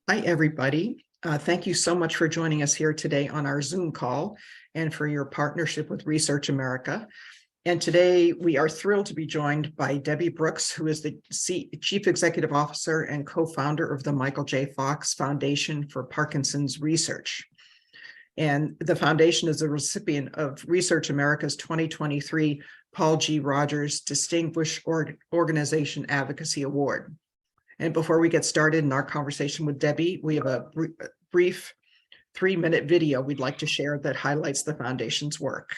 Hi, everybody. Thank you so much for joining us here today on our Zoom call and for your partnership with Research America. And today we are thrilled to be joined by Debi Brooks, who is the Chief Executive Officer and co-founder of the Michael J. Fox Foundation for Parkinson's Research. And the foundation is a recipient of Research America's 2023 Paul G. Rogers Distinguished Organization Advocacy Award. And before we get started in our conversation with Debi, we have a brief 3-minute video we'd like to share that highlights the foundation's work.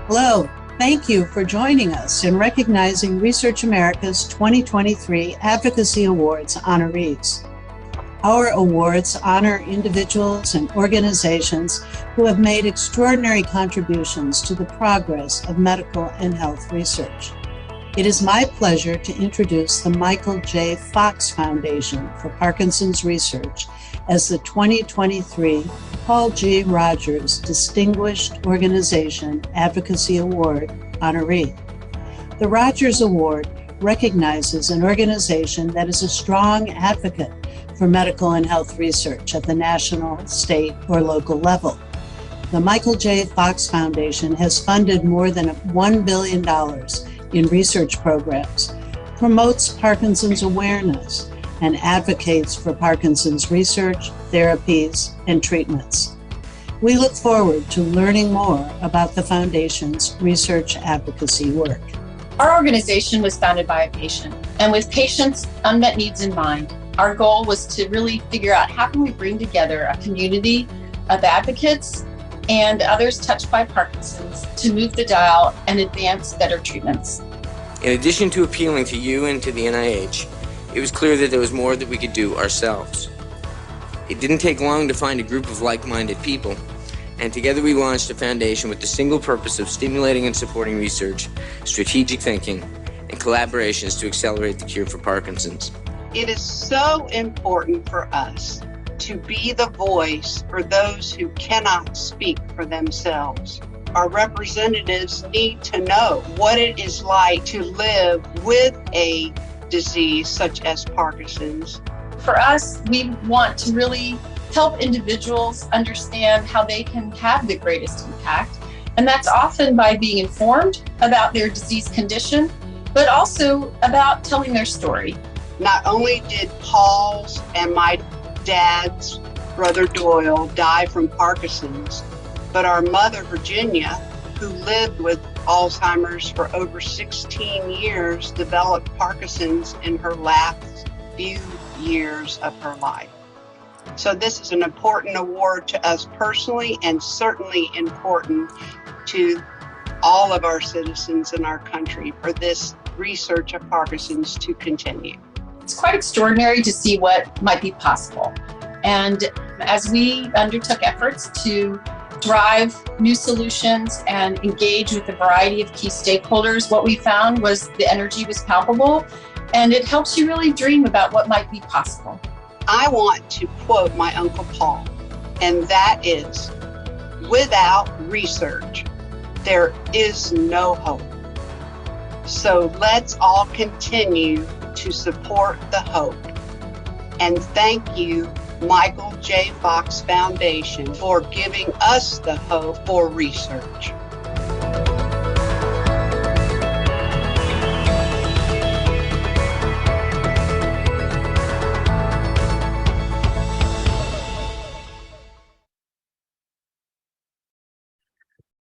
Hello, thank you for joining us in recognizing Research America's 2023 Advocacy Awards honorees. Our awards honor individuals and organizations who have made extraordinary contributions to the progress of medical and health research. It is my pleasure to introduce the Michael J. Fox Foundation for Parkinson's Research as the 2023 Paul G. Rogers Distinguished Organization Advocacy Award honoree. The Rogers Award recognizes an organization that is a strong advocate for medical and health research at the national, state, or local level. The Michael J. Fox Foundation has funded more than $1 billion in research programs, promotes Parkinson's awareness, and advocates for Parkinson's research, therapies, and treatments. We look forward to learning more about the Foundation's research advocacy work. Our organization was founded by a patient, and with patients' unmet needs in mind, our goal was to really figure out how can we bring together a community of advocates and others touched by Parkinson's to move the dial and advance better treatments. In addition to appealing to you and to the NIH, it was clear that there was more that we could do ourselves. It didn't take long to find a group of like-minded people, and together we launched a foundation with the single purpose of stimulating and supporting research, strategic thinking, and collaborations to accelerate the cure for Parkinson's. It is so important for us to be the voice for those who cannot speak for themselves. Our representatives need to know what it is like to live with a disease such as Parkinson's. For us, we want to really help individuals understand how they can have the greatest impact. And that's often by being informed about their disease condition, but also about telling their story. Not only did Paul's and my dad's brother Doyle die from Parkinson's, but our mother Virginia, who lived with Alzheimer's for over 16 years, developed Parkinson's in her last few years of her life. So this is an important award to us personally, and certainly important to all of our citizens in our country for this research of Parkinson's to continue. It's quite extraordinary to see what might be possible. And as we undertook efforts to drive new solutions and engage with a variety of key stakeholders, what we found was the energy was palpable, and it helps you really dream about what might be possible. I want to quote my Uncle Paul, and that is, without research, there is no hope. So let's all continue to support the hope. And thank you, Michael J. Fox Foundation, for giving us the hope for research.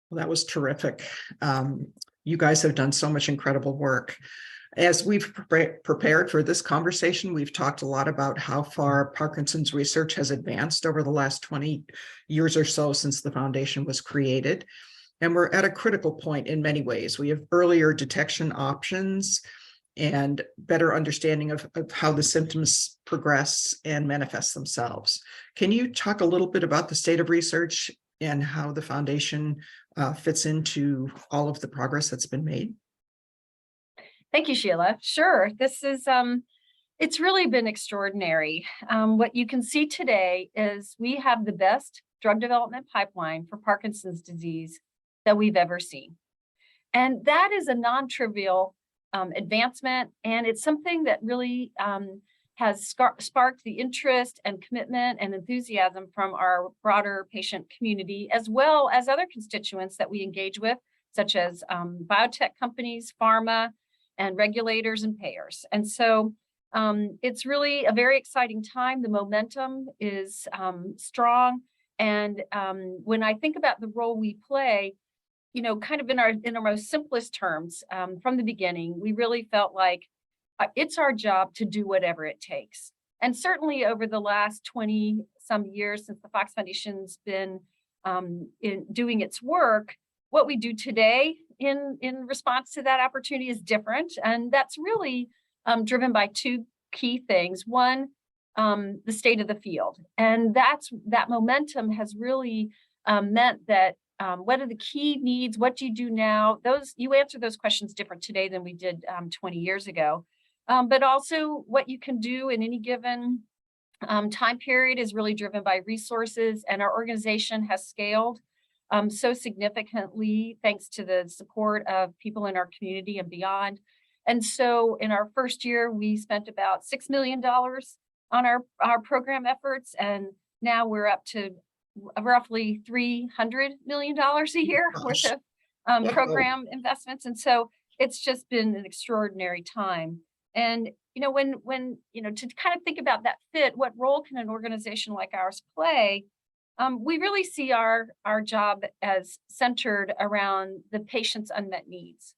Well, that was terrific. You guys have done so much incredible work. As we've prepared for this conversation, we've talked a lot about how far Parkinson's research has advanced over the last 20 years or so since the foundation was created. And we're at a critical point in many ways. We have earlier detection options and better understanding of how the symptoms progress and manifest themselves. Can you talk a little bit about the state of research and how the foundation fits into all of the progress that's been made? Thank you, Sheila. Sure. This is, it's really been extraordinary. What you can see today is we have the best drug development pipeline for Parkinson's disease that we've ever seen. And that is a non-trivial advancement, and it's something that really has sparked the interest and commitment and enthusiasm from our broader patient community, as well as other constituents that we engage with, such as biotech companies, pharma, and regulators and payers. And so it's really a very exciting time. The momentum is strong. And when I think about the role we play, kind of in our most simplest terms, from the beginning, we really felt like it's our job to do whatever it takes. And certainly over the last 20 some years since the Fox Foundation's been in doing its work, what we do today in response to that opportunity is different. And that's really driven by two key things. One, the state of the field. And that momentum has really meant that what are the key needs? What do you do now? You answer those questions different today than we did 20 years ago. But also what you can do in any given time period is really driven by resources, and our organization has scaled so significantly thanks to the support of people in our community and beyond. And so in our first year, we spent about $6 million on our program efforts, and now we're up to roughly $300 million a year worth of program investments. And so it's just been an extraordinary time. And, when to kind of think about that fit, what role can an organization like ours play? We really see our job as centered around the patient's unmet needs.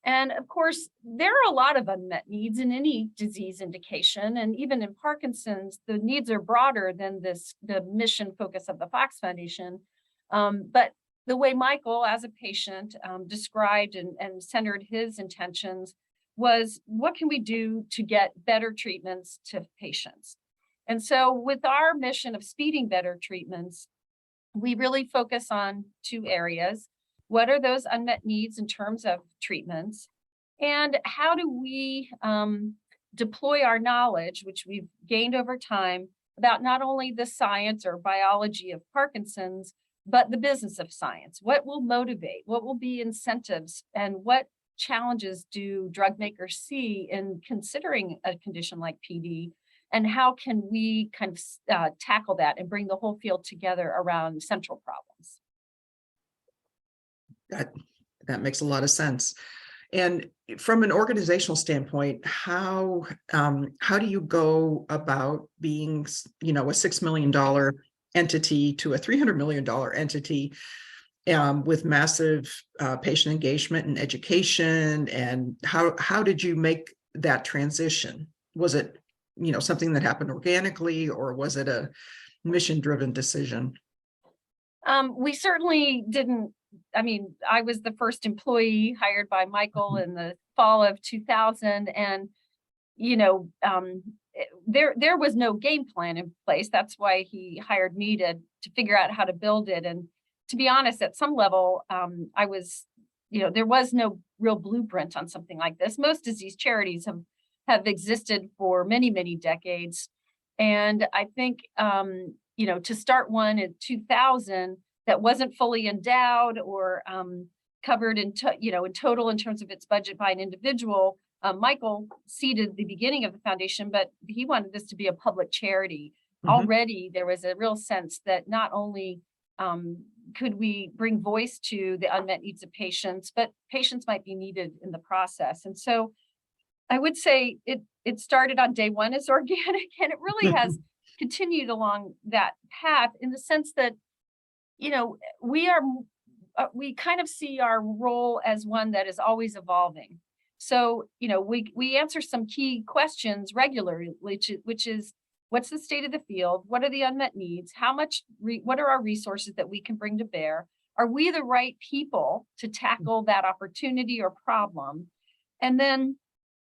And of course, there are a lot of unmet needs in any disease indication. And even in Parkinson's, the needs are broader than the mission focus of the Fox Foundation. But the way Michael, as a patient, described and centered his intentions was, what can we do to get better treatments to patients? And so with our mission of speeding better treatments, we really focus on two areas. What are those unmet needs in terms of treatments? And how do we deploy our knowledge, which we've gained over time, about not only the science or biology of Parkinson's, but the business of science? What will motivate? What will be incentives? And what challenges do drug makers see in considering a condition like PD? And how can we kind of tackle that and bring the whole field together around central problems? That makes a lot of sense. And from an organizational standpoint, how do you go about being, a $6 million entity to a $300 million entity with massive patient engagement and education? And how did you make that transition? Was it, something that happened organically, or was it a mission-driven decision? We certainly didn't. I was the first employee hired by Michael in the fall of 2000, and there was no game plan in place. That's why he hired me to figure out how to build it. And to be honest, at some level, I was, there was no real blueprint on something like this. Most disease charities have existed for many, many decades, and I think to start one in 2000 that wasn't fully endowed or covered in total in terms of its budget by an individual. Michael seeded the beginning of the foundation, but he wanted this to be a public charity. Mm-hmm. Already, there was a real sense that not only could we bring voice to the unmet needs of patients, but patients might be needed in the process. And so I would say it started on day one as organic, and it really has continued along that path in the sense that we kind of see our role as one that is always evolving. So, we answer some key questions regularly, which is, what's the state of the field? What are the unmet needs? What are our resources that we can bring to bear? Are we the right people to tackle that opportunity or problem? And then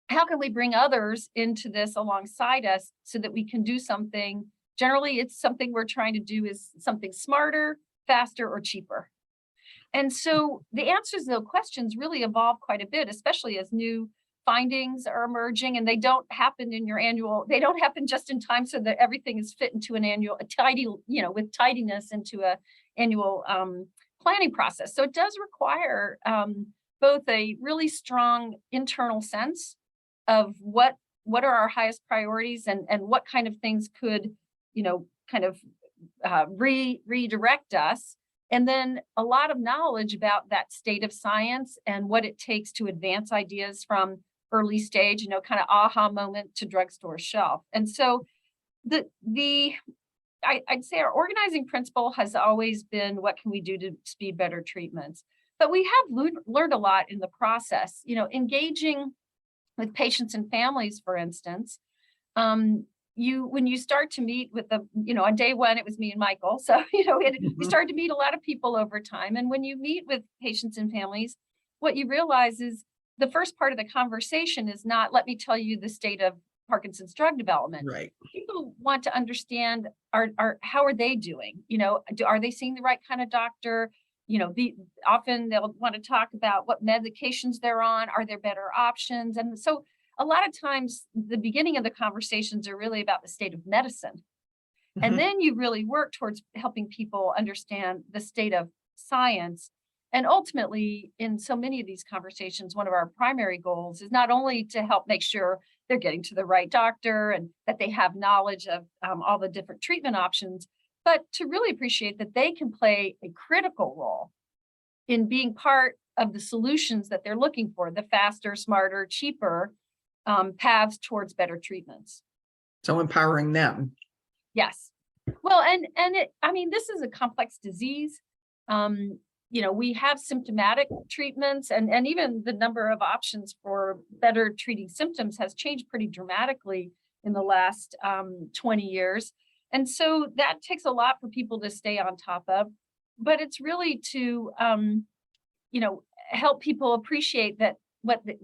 how can we bring others into this alongside us so that we can do something? Generally, it's something we're trying to do is something smarter, faster, or cheaper. And so the answers to those questions really evolve quite a bit, especially as new findings are emerging, and they don't happen in your annual, they don't happen just in time so that everything is fit into an annual, a tidy, with tidiness into a annual planning process. So it does require both a really strong internal sense of what are our highest priorities, and what kind of things could, kind of redirect us. And then a lot of knowledge about that state of science and what it takes to advance ideas from early stage, kind of aha moment to drugstore shelf. And so I'd say our organizing principle has always been, what can we do to speed better treatments? But we have learned a lot in the process, engaging with patients and families, for instance. When you start to meet with on day one, it was me and Michael. So, we started to meet a lot of people over time. And when you meet with patients and families, what you realize is the first part of the conversation is not, let me tell you the state of Parkinson's drug development. Right. People want to understand, how are they doing? Are they seeing the right kind of doctor? Often they'll want to talk about what medications they're on. Are there better options? And so a lot of times the beginning of the conversations are really about the state of medicine. And then you really work towards helping people understand the state of science. And ultimately, in so many of these conversations, one of our primary goals is not only to help make sure they're getting to the right doctor and that they have knowledge of all the different treatment options, but to really appreciate that they can play a critical role in being part of the solutions that they're looking for, the faster, smarter, cheaper paths towards better treatments. So empowering them. Yes. Well, this is a complex disease. We have symptomatic treatments, and even the number of options for better treating symptoms has changed pretty dramatically in the last 20 years. And so that takes a lot for people to stay on top of, but it's really to, help people appreciate that the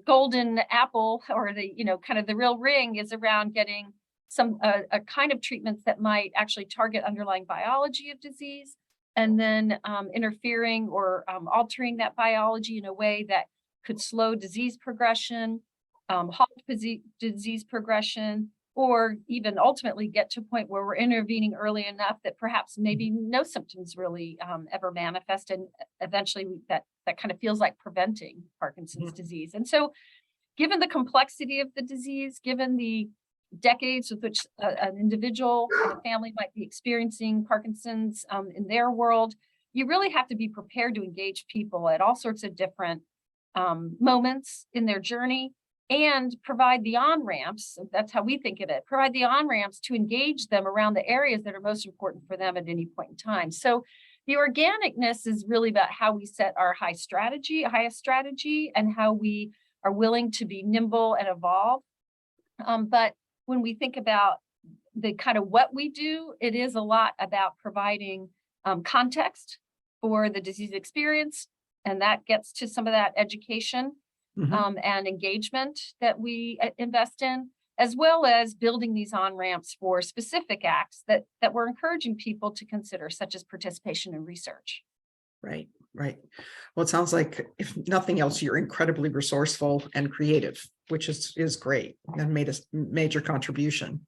golden apple, or the real ring is around getting some a kind of treatments that might actually target underlying biology of disease, and then interfering or altering that biology in a way that could slow disease progression, halt disease progression, or even ultimately get to a point where we're intervening early enough that perhaps maybe no symptoms really ever manifest, and eventually that kind of feels like preventing Parkinson's disease. And so given the complexity of the disease, given the decades with which an individual and a family might be experiencing Parkinson's in their world, you really have to be prepared to engage people at all sorts of different moments in their journey, and provide the on-ramps. That's how we think of it. Provide the on-ramps to engage them around the areas that are most important for them at any point in time. So the organicness is really about how we set our highest strategy, and how we are willing to be nimble and evolve. But when we think about the kind of what we do, it is a lot about providing context for the disease experience, and that gets to some of that education and engagement that we invest in, as well as building these on-ramps for specific acts that we're encouraging people to consider, such as participation in research. Right. Well, it sounds like, if nothing else, you're incredibly resourceful and creative, which is great, and made a major contribution.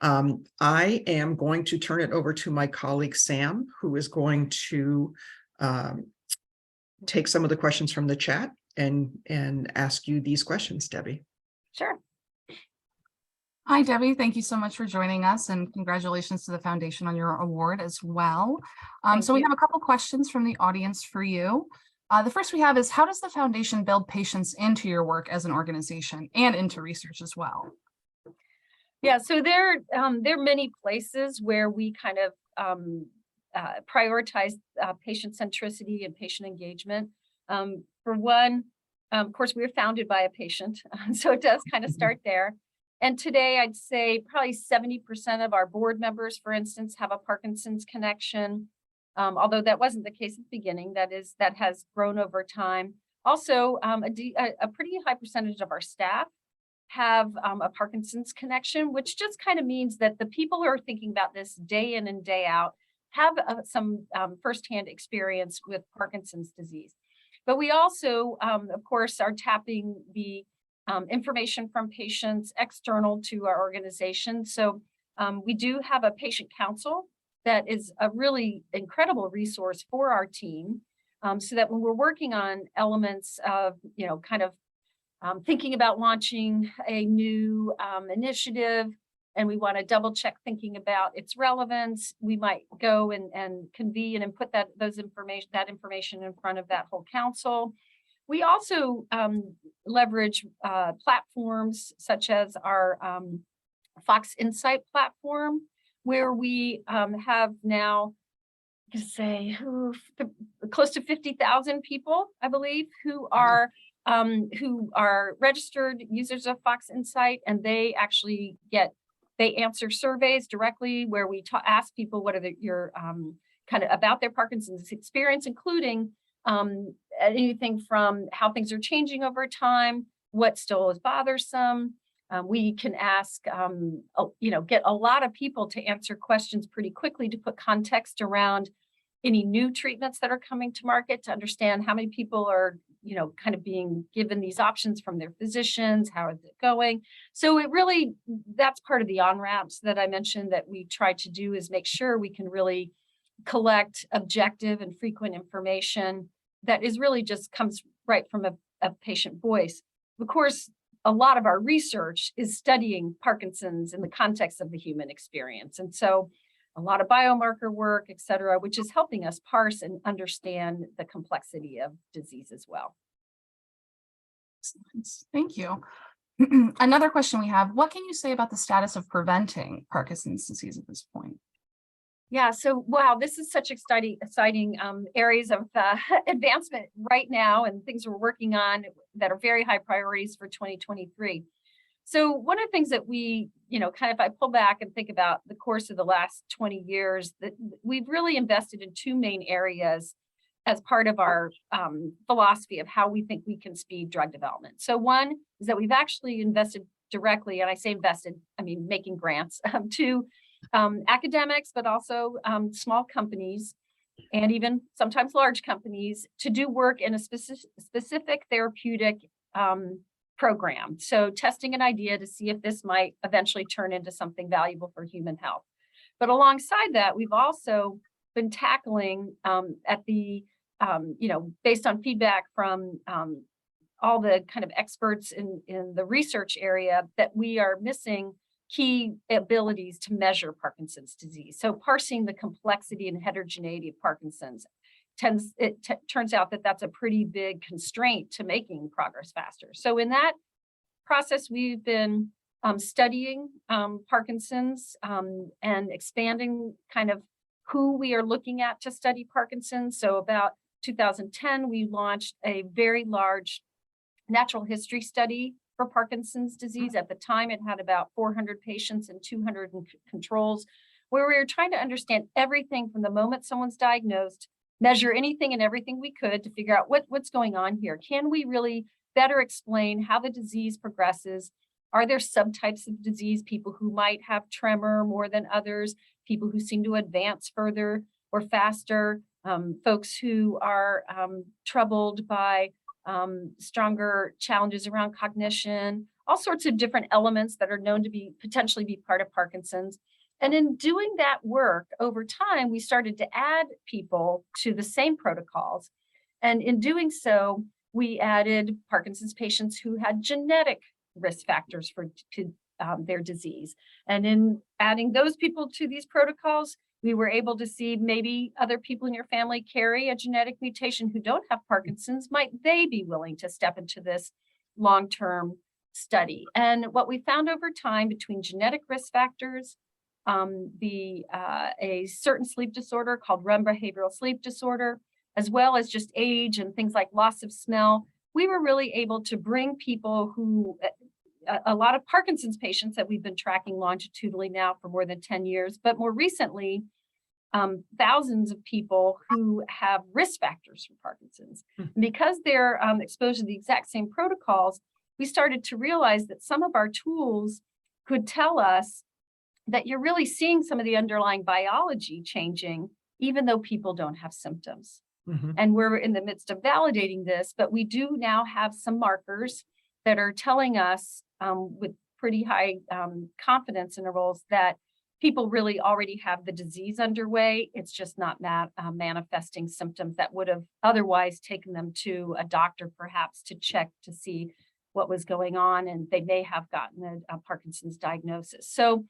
I am going to turn it over to my colleague, Sam, who is going to take some of the questions from the chat and ask you these questions, Debbie. Sure. Hi, Debbie. Thank you so much for joining us, and congratulations to the foundation on your award as well. So we have a couple questions from the audience for you. The first we have is, how does the foundation build patients into your work as an organization and into research as well? Yeah, so there are many places where we kind of prioritize patient centricity and patient engagement. For one, of course, we were founded by a patient, so it does kind of start there. And today, I'd say probably 70% of our board members, for instance, have a Parkinson's connection. Although that wasn't the case at the beginning, that has grown over time. Also, a pretty high percentage of our staff have a Parkinson's connection, which just kind of means that the people who are thinking about this day in and day out have some firsthand experience with Parkinson's disease. But we also, of course, are tapping the information from patients external to our organization. So we do have a patient council that is a really incredible resource for our team, so that when we're working on elements of, kind of thinking about launching a new initiative, and we want to double check thinking about its relevance, we might go and convene and put that information in front of that whole council. We also leverage platforms such as our Fox Insight platform, where we have now, close to 50,000 people, I believe, who are registered users of Fox Insight, and they actually they answer surveys directly where we ask people what are your kind of about their Parkinson's experience, including anything from how things are changing over time, what still is bothersome. We can ask, get a lot of people to answer questions pretty quickly to put context around any new treatments that are coming to market, to understand how many people are, kind of being given these options from their physicians, how is it going? So that's part of the on-ramps that I mentioned that we try to do, is make sure we can really collect objective and frequent information that is really just comes right from a patient voice. Of course, a lot of our research is studying Parkinson's in the context of the human experience. And so a lot of biomarker work, et cetera, which is helping us parse and understand the complexity of disease as well. Excellent. Thank you. Another question we have, what can you say about the status of preventing Parkinson's disease at this point? Yeah, so wow, this is such exciting areas of advancement right now, and things we're working on that are very high priorities for 2023. So one of the things that we, kind of, if I pull back and think about the course of the last 20 years, that we've really invested in two main areas as part of our philosophy of how we think we can speed drug development. So one is that we've actually invested directly, and I say invested, I mean making grants to academics, but also small companies, and even sometimes large companies, to do work in a specific therapeutic program. So testing an idea to see if this might eventually turn into something valuable for human health. But alongside that, we've also been tackling at the, based on feedback from all the kind of experts in the research area, that we are missing key abilities to measure Parkinson's disease. So parsing the complexity and heterogeneity of Parkinson's turns out that that's a pretty big constraint to making progress faster. So in that process, we've been studying Parkinson's and expanding kind of who we are looking at to study Parkinson's. So about 2010, we launched a very large natural history study for Parkinson's disease. At the time, it had about 400 patients and 200 controls, where we were trying to understand everything from the moment someone's diagnosed, measure anything and everything we could to figure out what's going on here. Can we really better explain how the disease progresses? Are there subtypes of disease, people who might have tremor more than others, people who seem to advance further or faster, folks who are troubled by stronger challenges around cognition, all sorts of different elements that are known to potentially be part of Parkinson's. And in doing that work over time, we started to add people to the same protocols. And in doing so, we added Parkinson's patients who had genetic risk factors for their disease. And in adding those people to these protocols, we were able to see maybe other people in your family carry a genetic mutation who don't have Parkinson's. Might they be willing to step into this long-term study? And what we found over time, between genetic risk factors, a certain sleep disorder called REM behavioral sleep disorder, as well as just age and things like loss of smell, we were really able to bring people who, a lot of Parkinson's patients that we've been tracking longitudinally now for more than 10 years, but more recently, thousands of people who have risk factors for Parkinson's. And because they're exposed to the exact same protocols, we started to realize that some of our tools could tell us that you're really seeing some of the underlying biology changing even though people don't have symptoms. Mhm. And we're in the midst of validating this, but we do now have some markers that are telling us with pretty high confidence intervals that people really already have the disease underway. It's just not manifesting symptoms that would have otherwise taken them to a doctor, perhaps to check to see what was going on, and they may have gotten a Parkinson's diagnosis. So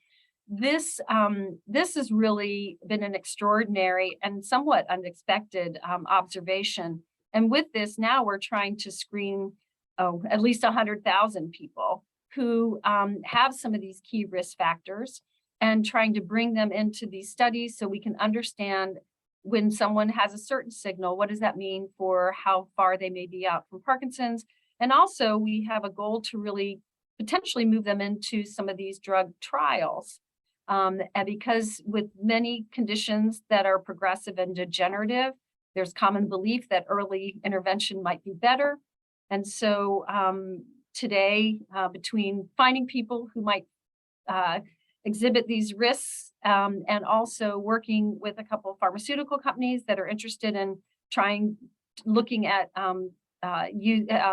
this has really been an extraordinary and somewhat unexpected observation. And with this, now we're trying to screen at least 100,000 people who have some of these key risk factors, and trying to bring them into these studies so we can understand when someone has a certain signal, what does that mean for how far they may be out from Parkinson's? And also we have a goal to really potentially move them into some of these drug trials. And because with many conditions that are progressive and degenerative, there's common belief that early intervention might be better. And so today, between finding people who might exhibit these risks and also working with a couple of pharmaceutical companies that are interested in looking at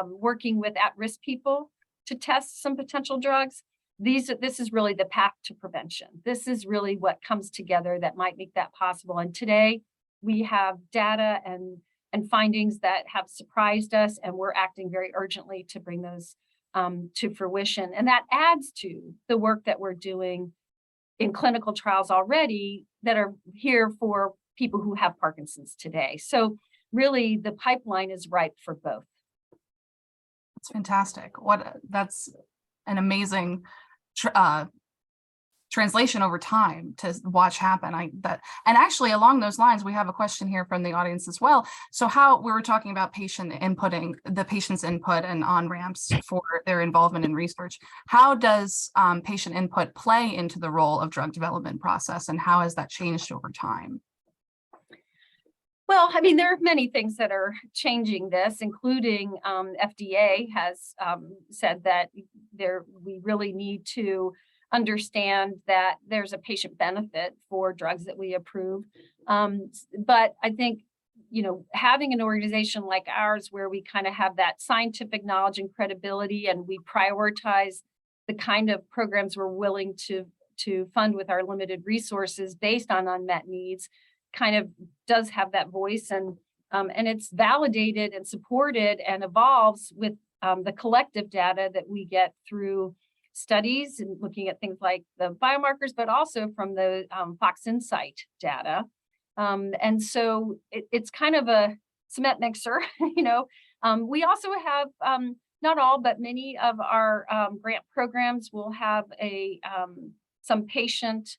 working with at-risk people to test some potential drugs, this is really the path to prevention. This is really what comes together that might make that possible. And today we have data and findings that have surprised us, and we're acting very urgently to bring those to fruition. And that adds to the work that we're doing in clinical trials already that are here for people who have Parkinson's today. So really the pipeline is ripe for both. That's fantastic. That's an amazing translation over time to watch happen. And actually along those lines, we have a question here from the audience as well. So how we were talking about the patient's input and on-ramps for their involvement in research. How does patient input play into the role of drug development process, and how has that changed over time? Well, I mean, there are many things that are changing this, including FDA has said that we really need to understand that there's a patient benefit for drugs that we approve. But I think, having an organization like ours where we kind of have that scientific knowledge and credibility, and we prioritize the kind of programs we're willing to fund with our limited resources based on unmet needs, kind of does have that voice, and it's validated and supported and evolves with the collective data that we get through studies and looking at things like the biomarkers, but also from the Fox Insight data. And so it's kind of a cement mixer, We also have, not all, but many of our grant programs will have some patient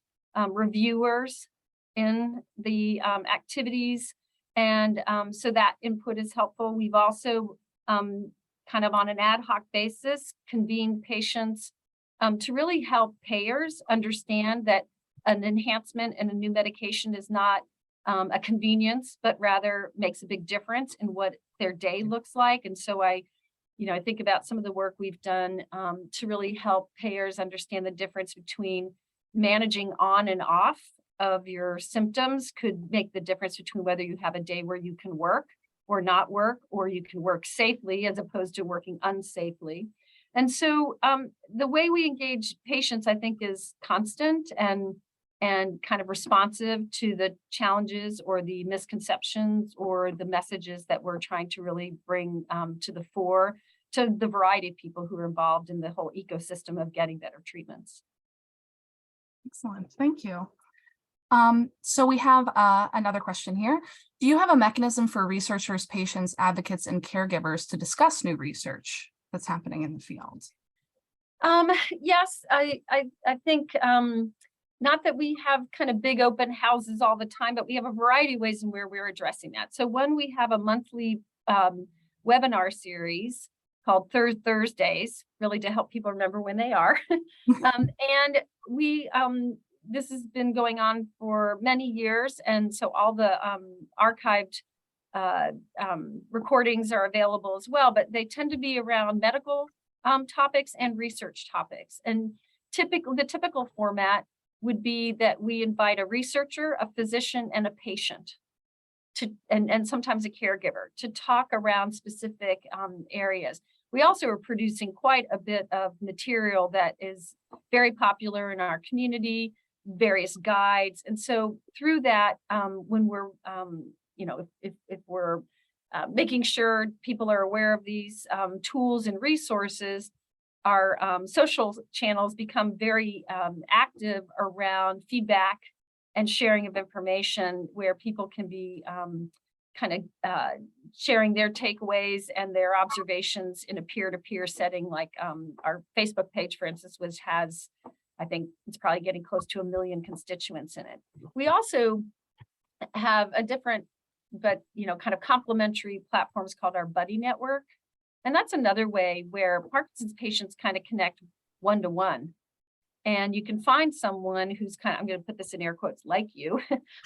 reviewers in the activities. And so that input is helpful. We've also kind of on an ad hoc basis convened patients to really help payers understand that an enhancement and a new medication is not a convenience, but rather makes a big difference in what their day looks like. And so I think about some of the work we've done to really help payers understand the difference between managing on and off of your symptoms could make the difference between whether you have a day where you can work or not work, or you can work safely as opposed to working unsafely. And so the way we engage patients, I think, is constant and kind of responsive to the challenges or the misconceptions or the messages that we're trying to really bring to the fore to the variety of people who are involved in the whole ecosystem of getting better treatments. Excellent, thank you. So we have another question here. Do you have a mechanism for researchers, patients, advocates, and caregivers to discuss new research that's happening in the field? Yes, I think not that we have kind of big open houses all the time, but we have a variety of ways in where we're addressing that. So one, we have a monthly webinar series called Thursdays, really to help people remember when they are. And we this has been going on for many years, and so all the archived recordings are available as well, but they tend to be around medical topics and research topics. And the typical format would be that we invite a researcher, a physician, and a patient and sometimes a caregiver to talk around specific areas. We also are producing quite a bit of material that is very popular in our community, various guides. And so through that, when we're, if we're making sure people are aware of these tools and resources, our social channels become very active around feedback and sharing of information, where people can be sharing their takeaways and their observations in a peer-to-peer setting. Like our Facebook page, for instance, has, I think it's probably getting close to 1 million constituents in it. We also have a different, but kind of complementary platforms called our Buddy Network. And that's another way where Parkinson's patients kind of connect one-to-one. And you can find someone who's I'm going to put this in air quotes, like you.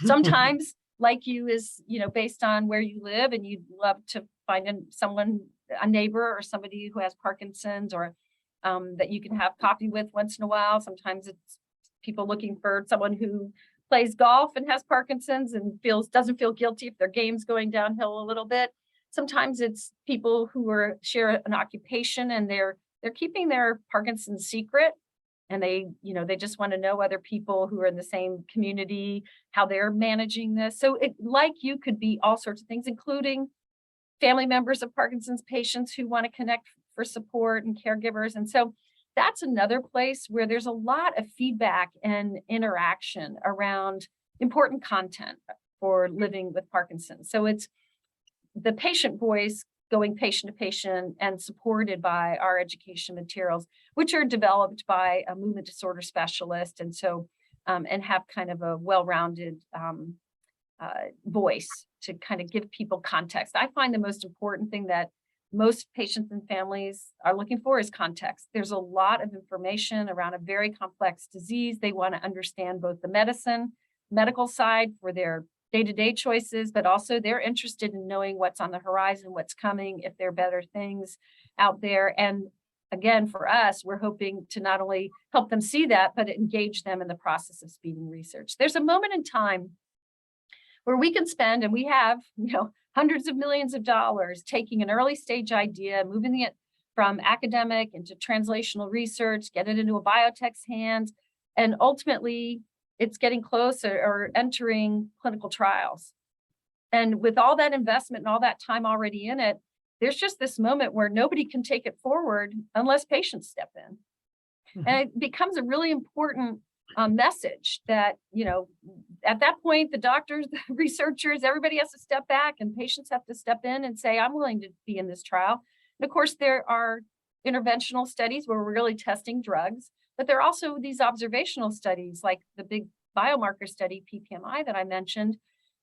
Sometimes like you is, based on where you live, and you'd love to find a neighbor or somebody who has Parkinson's, or that you can have coffee with once in a while. Sometimes it's people looking for someone who plays golf and has Parkinson's and doesn't feel guilty if their game's going downhill a little bit. Sometimes it's people who share an occupation and they're keeping their Parkinson's secret. And they just want to know other people who are in the same community, how they're managing this. So like you could be all sorts of things, including family members of Parkinson's patients who want to connect for support, and caregivers. And so that's another place where there's a lot of feedback and interaction around important content for living with Parkinson's. So it's the patient voice going patient to patient and supported by our education materials, which are developed by a movement disorder specialist. And so, and have kind of a well-rounded voice to kind of give people context. I find the most important thing that most patients and families are looking for is context. There's a lot of information around a very complex disease. They want to understand both the medical side for their day-to-day choices, but also they're interested in knowing what's on the horizon, what's coming, if there are better things out there. And again, for us, we're hoping to not only help them see that, but engage them in the process of speeding research. There's a moment in time where we can spend, and we have, hundreds of millions of dollars taking an early stage idea, moving it from academic into translational research, get it into a biotech's hands, and ultimately it's getting close or entering clinical trials. And with all that investment and all that time already in it, there's just this moment where nobody can take it forward unless patients step in. Mm-hmm. And it becomes a really important message that, at that point, the doctors, the researchers, everybody has to step back, and patients have to step in and say, I'm willing to be in this trial. And of course, there are interventional studies where we're really testing drugs, but there are also these observational studies like the big biomarker study, PPMI, that I mentioned,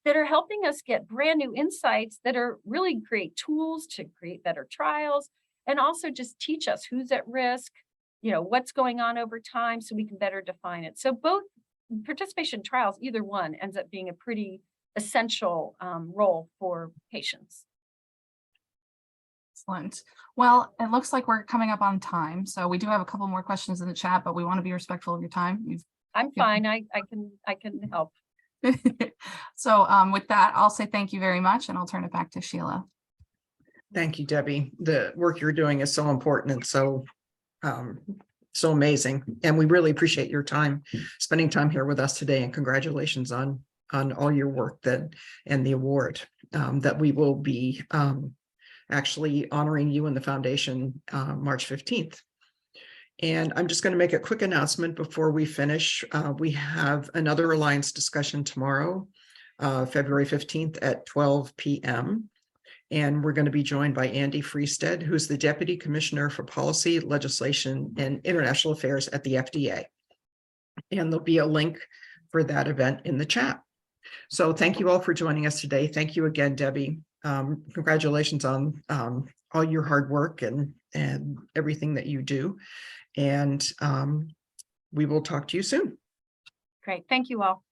that are helping us get brand new insights that are really great tools to create better trials, and also just teach us who's at risk, what's going on over time, so we can better define it. So both participation trials, either one ends up being a pretty essential role for patients. Excellent. Well, it looks like we're coming up on time. So we do have a couple more questions in the chat, but we want to be respectful of your time. I'm fine. I can help. So with that, I'll say thank you very much, and I'll turn it back to Sheila. Thank you, Debbie. The work you're doing is so important and so amazing. And we really appreciate your time, spending time here with us today, and congratulations on all your work and the award that we will be actually honoring you and the foundation March 15th. And I'm just going to make a quick announcement before we finish. We have another Alliance discussion tomorrow, February 15th at 12 p.m. And we're going to be joined by Andy Freestead, who's the Deputy Commissioner for Policy, Legislation, and International Affairs at the FDA. And there'll be a link for that event in the chat. So thank you all for joining us today. Thank you again, Debbie. Congratulations on all your hard work and everything that you do. And we will talk to you soon. Great. Thank you all.